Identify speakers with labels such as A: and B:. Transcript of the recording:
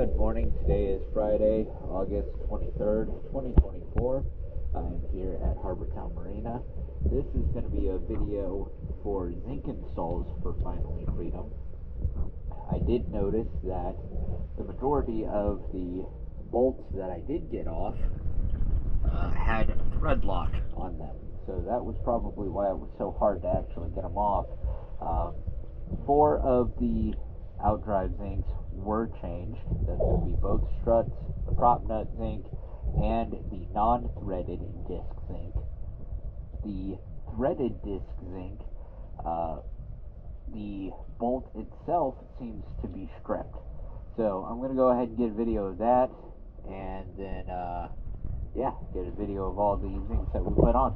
A: Good morning. Today is Friday, August 23rd, 2024. I'm here at Harbortown Marina. This is going to be a video for zinc installs for Finally Freedom. I did notice that the majority of the bolts that I did get off had thread lock on them. So that was probably why it was so hard to actually get them off. 4 of the outdrive zincs were changed. That's going to be both struts, the prop nut zinc, and the non-threaded disc zinc. The threaded disc zinc, the bolt itself seems to be stripped. So I'm going to go ahead and get a video of that, and then get a video of all the zincs that we put on.